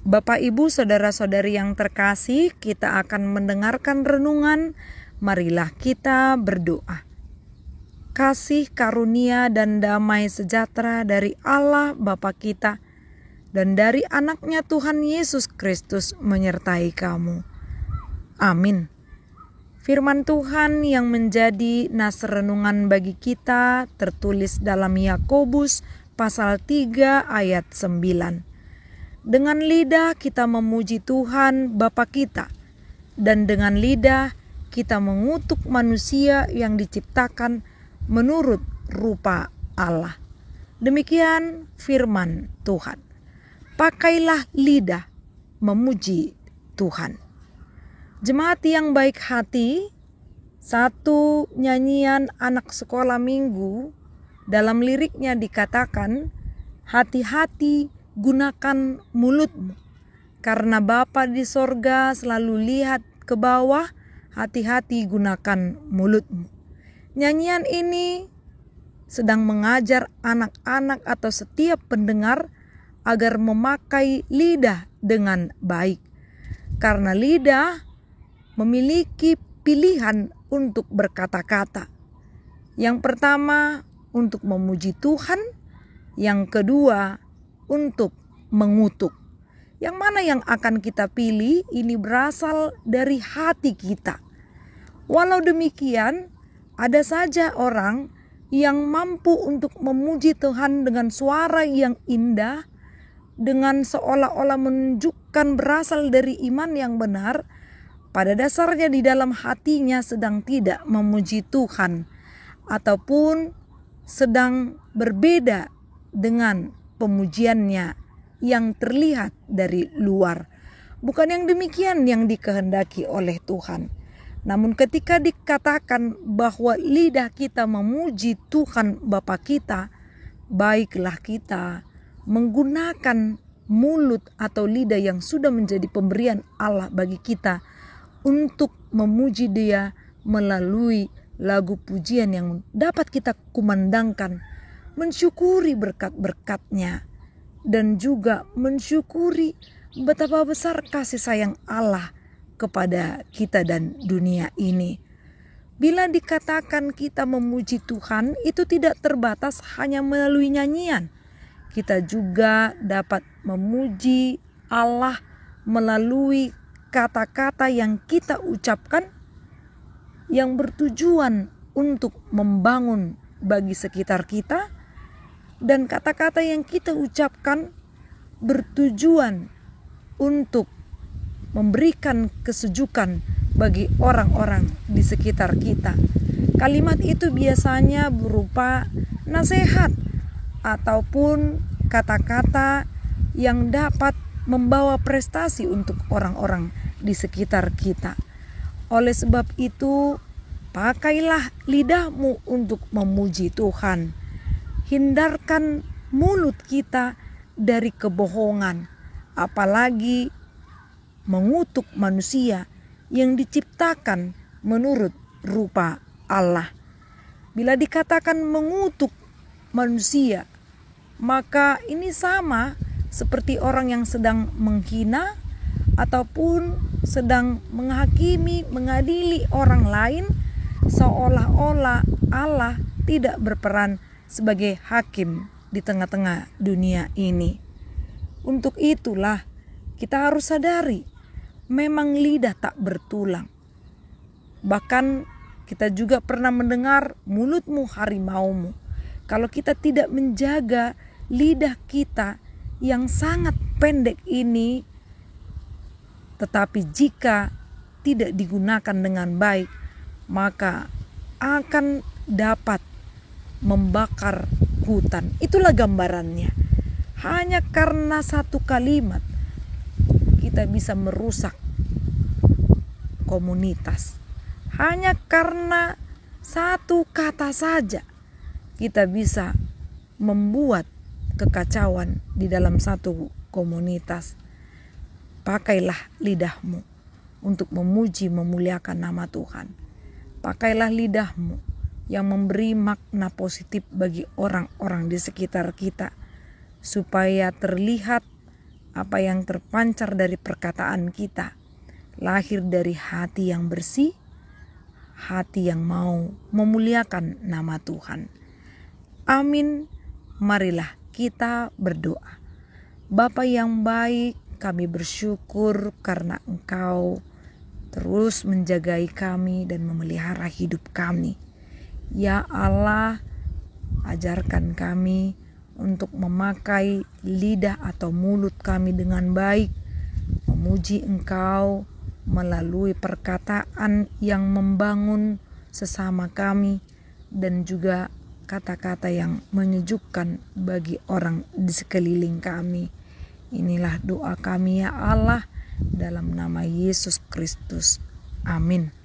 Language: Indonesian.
Bapak, Ibu, saudara-saudari yang terkasih, kita akan mendengarkan renungan. Marilah kita berdoa. Kasih karunia dan damai sejahtera dari Allah Bapa kita dan dari anaknya Tuhan Yesus Kristus menyertai kamu. Amin. Firman Tuhan yang menjadi nas renungan bagi kita tertulis dalam Yakobus pasal 3 ayat 9. Dengan lidah kita memuji Tuhan Bapa kita, dan dengan lidah kita mengutuk manusia yang diciptakan menurut rupa Allah. Demikian firman Tuhan. Pakailah lidah memuji Tuhan. Jemaat yang baik hati, satu nyanyian anak sekolah minggu, dalam liriknya dikatakan, hati-hati gunakan mulutmu, karena Bapa di sorga selalu lihat ke bawah. Hati-hati gunakan mulutmu. Nyanyian ini sedang mengajar anak-anak atau setiap pendengar agar memakai lidah dengan baik, karena lidah memiliki pilihan untuk berkata-kata. Yang pertama, untuk memuji Tuhan. Yang kedua, untuk mengutuk. Yang mana yang akan kita pilih ini berasal dari hati kita. Walau demikian, ada saja orang yang mampu untuk memuji Tuhan dengan suara yang indah, dengan seolah-olah menunjukkan berasal dari iman yang benar, pada dasarnya di dalam hatinya sedang tidak memuji Tuhan, ataupun sedang berbeda dengan pemujiannya yang terlihat dari luar. Bukan yang demikian yang dikehendaki oleh Tuhan. Namun ketika dikatakan bahwa lidah kita memuji Tuhan Bapa kita, baiklah kita menggunakan mulut atau lidah yang sudah menjadi pemberian Allah bagi kita untuk memuji Dia melalui lagu pujian yang dapat kita kumandangkan, mensyukuri berkat-berkat-Nya, dan juga mensyukuri betapa besar kasih sayang Allah kepada kita dan dunia ini. Bila dikatakan kita memuji Tuhan, itu tidak terbatas hanya melalui nyanyian. Kita juga dapat memuji Allah melalui kata-kata yang kita ucapkan yang bertujuan untuk membangun bagi sekitar kita, dan kata-kata yang kita ucapkan bertujuan untuk memberikan kesejukan bagi orang-orang di sekitar kita. Kalimat itu biasanya berupa nasihat ataupun kata-kata yang dapat membawa prestasi untuk orang-orang di sekitar kita. Oleh sebab itu, pakailah lidahmu untuk memuji Tuhan. Hindarkan mulut kita dari kebohongan, apalagi mengutuk manusia yang diciptakan menurut rupa Allah. Bila dikatakan mengutuk manusia, maka ini sama seperti orang yang sedang menghina ataupun sedang menghakimi, mengadili orang lain, seolah-olah Allah tidak berperan sebagai hakim di tengah-tengah dunia ini. Untuk itulah kita harus sadari, memang lidah tak bertulang. Bahkan kita juga pernah mendengar mulutmu harimaumu. Kalau kita tidak menjaga lidah kita yang sangat pendek ini, tetapi jika tidak digunakan dengan baik, maka akan dapat membakar hutan. Itulah gambarannya. Hanya karena satu kalimat kita bisa merusak komunitas. Hanya karena satu kata saja kita bisa membuat kekacauan di dalam satu komunitas. Pakailah lidahmu untuk memuji, memuliakan nama Tuhan. Pakailah lidahmu yang memberi makna positif bagi orang-orang di sekitar kita, supaya terlihat apa yang terpancar dari perkataan kita lahir dari hati yang bersih, hati yang mau memuliakan nama Tuhan. Amin. Marilah kita berdoa. Bapa yang baik, kami bersyukur karena Engkau terus menjagai kami dan memelihara hidup kami. Ya Allah, ajarkan kami untuk memakai lidah atau mulut kami dengan baik, memuji Engkau melalui perkataan yang membangun sesama kami dan juga kata-kata yang menyejukkan bagi orang di sekeliling kami. Inilah doa kami ya Allah, dalam nama Yesus Kristus. Amin.